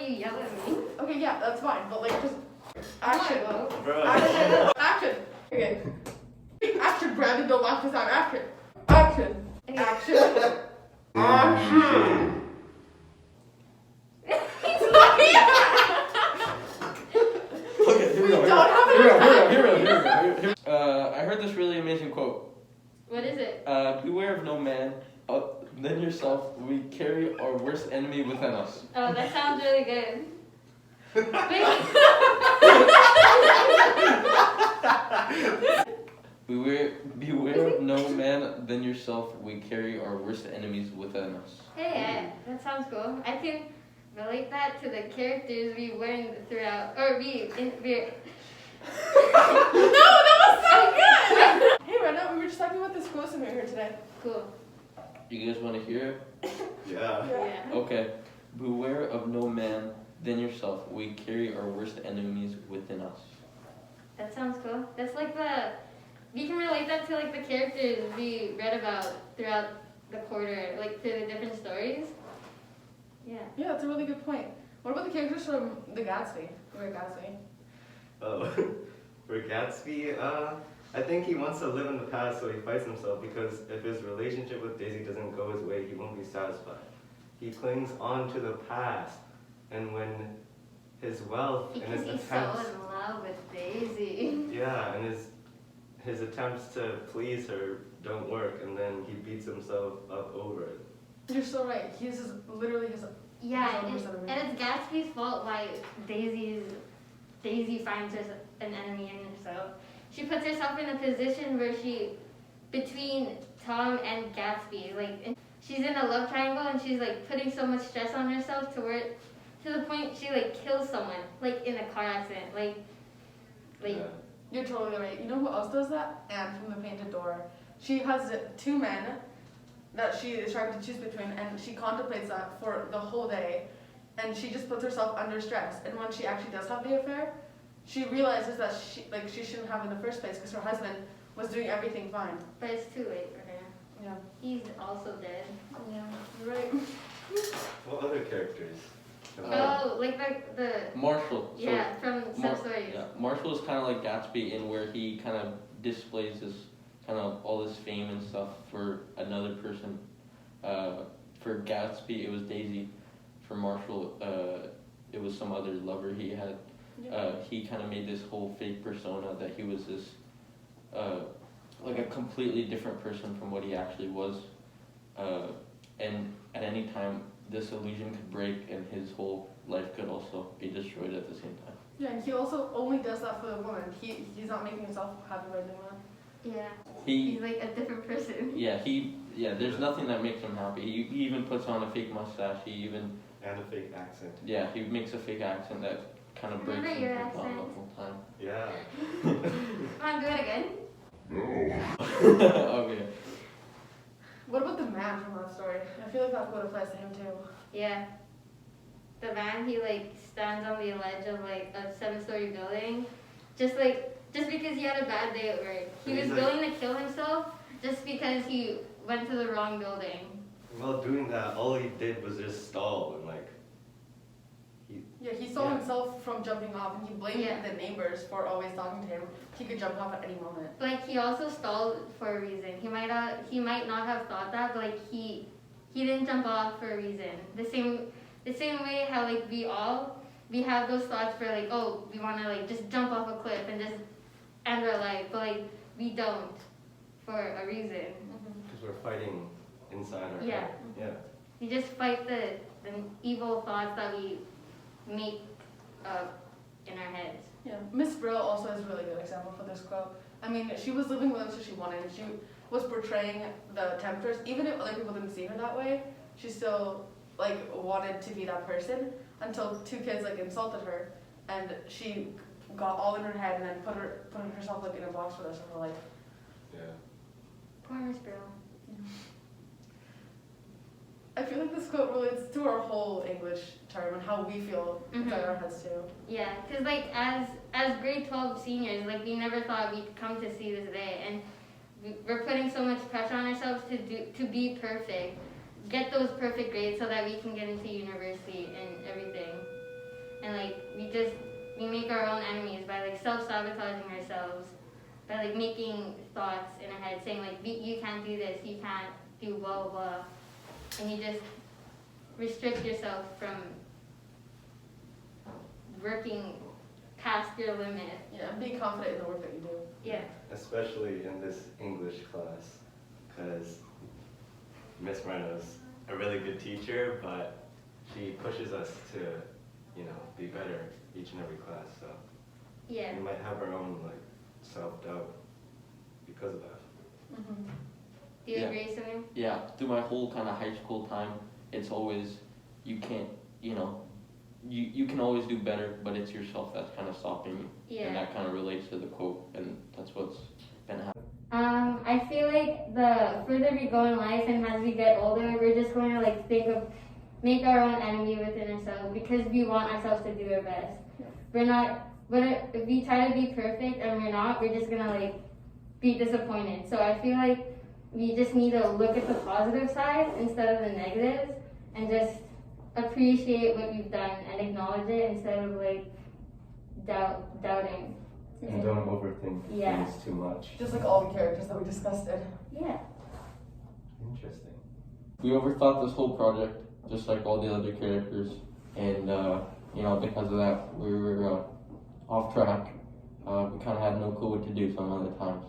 you yell at me. Okay, yeah, that's fine, but like just action. Bro. Action. Okay. Action, Brandon, don't laugh this out. Action. Action. Action. Action. Okay, here we go. I heard this really amazing quote. What is it? Beware of no man, than yourself. We carry our worst enemy within us. Oh, that sounds really good. Beware of no man than yourself. We carry our worst enemies within us. Hey, that sounds cool. I can relate that to the characters we learned throughout, or we. No, that was so good! Hey, Rena, we were just talking about this quote here today. Cool. You guys want to hear it? Yeah. Yeah. Okay. Beware of no man than yourself. We carry our worst enemies within us. That sounds cool. That's like we can relate that to like the characters we read about throughout the quarter, like to the different stories. Yeah. Yeah, that's a really good point. What about the characters from The Gatsby? Great Gatsby. Oh, for Gatsby, I think he wants to live in the past, so he fights himself because if his relationship with Daisy doesn't go his way, he won't be satisfied. He clings on to the past, and when his wealth and Because his he's attempts, so in love with Daisy. yeah, and his attempts to please her don't work, and then he beats himself up over it. You're so right. He's literally his. Yeah, His and, own and it's Gatsby's fault why Daisy finds an enemy in herself. She puts herself in a position where between Tom and Gatsby, like she's in a love triangle and she's like putting so much stress on herself to the point she like kills someone, like in a car accident, like. Yeah. You're totally right. You know who else does that? Anne from The Painted Door. She has two men that she is trying to choose between, and she contemplates that for the whole day, and she just puts herself under stress. And when she actually does have the affair, she realizes that she shouldn't have in the first place because her husband was doing everything fine. But it's too late for her. Yeah. He's also dead. Yeah. You're right. What other characters? Oh, like the Marshall. So yeah, from some stories. Yeah, Marshall is kind of like Gatsby in where he kind of displays his kind of all his fame and stuff for another person. For Gatsby, it was Daisy. For Marshall, it was some other lover he had. He kind of made this whole fake persona that he was this, like a completely different person from what he actually was. And at any time, this illusion could break and his whole life could also be destroyed at the same time. Yeah, and he also only does that for the woman. He's not making himself happy by doing that. Yeah. He's He's like a different person. Yeah, there's nothing that makes him happy. He even puts on a fake mustache. And a fake accent. Yeah, he makes a fake accent that kind of breaks Remember him your from accent? the whole time. Yeah. Come on, do it again. Okay. What about the man from that story? I feel like that would apply to him too. Yeah. The man, he like stands on the ledge of like a 7-story building, just because he had a bad day at work. He was willing to kill himself just because he went to the wrong building. While doing that, all he did was just stall and He saw himself from jumping off, and he blamed Yeah. the neighbors for always talking to him. He could jump off at any moment. Like he also stalled for a reason. He might not have thought that, but like he didn't jump off for a reason. The same way how like we have those thoughts for like, oh, we want to like just jump off a cliff and just end our life, but like we don't for a reason. because we're fighting inside our Yeah. head. Yeah. We just fight the evil thoughts that we make up in our heads. Yeah. Miss Brill also is a really good example for this quote. I mean, she was living with him so she wanted. She was portraying the temptress. Even if other people didn't see her that way, she still like wanted to be that person until two kids like insulted her, and she got all in her head and then put herself like in a box for the rest of her life. Yeah. Poor Miss Brill. I feel like this quote relates to our whole English term and how we feel inside our heads too. Yeah, because like as grade 12 seniors, like we never thought we'd come to see this day, and we're putting so much pressure on ourselves to be perfect, get those perfect grades so that we can get into university and everything. and like we make our own enemies by like self-sabotaging ourselves, by like making thoughts in our head saying like you can't do this, you can't do blah blah blah, and you just restrict yourself from working past your limit. Yeah, and be confident in the work that you do. Yeah. Especially in this English class, because Miss Moreno's a really good teacher, but she pushes us to, be better each and every class. So Yeah. we might have our own like self-doubt because of that. Mm-hmm. Do you Yeah. agree, Samir? Yeah, through my whole kind of high school time, it's always, you can't, you can always do better, but it's yourself that's kind of stopping you. Yeah. And that kind of relates to the quote, and that's what's been happening. I feel like the further we go in life and as we get older, we're just going to like make our own enemy within ourselves because we want ourselves to do our best. We're not, but if we try to be perfect and we're not, we're just gonna like be disappointed. So I feel like we just need to look at the positive side instead of the negatives and just appreciate what you've done and acknowledge it instead of like doubting. And don't overthink Yeah. things too much. Just like all the characters that we discussed did. Yeah. Interesting. We overthought this whole project, just like all the other characters, and because of that, we were off track. We kind of had no clue what to do some of the times,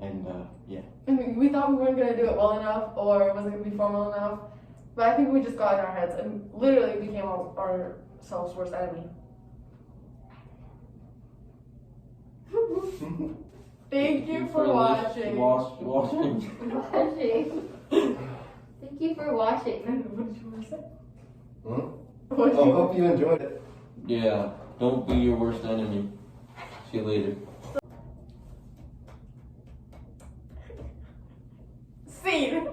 and yeah. And we thought we weren't gonna do it well enough, or it wasn't gonna be formal enough. But I think we just got in our heads and literally became ourselves worst enemy. Thank you for watching. Watching. Thank you for watching. What did you want to say? Hmm? What did Oh, you hope you enjoyed it. Yeah, don't be your worst enemy. See you later. Scene.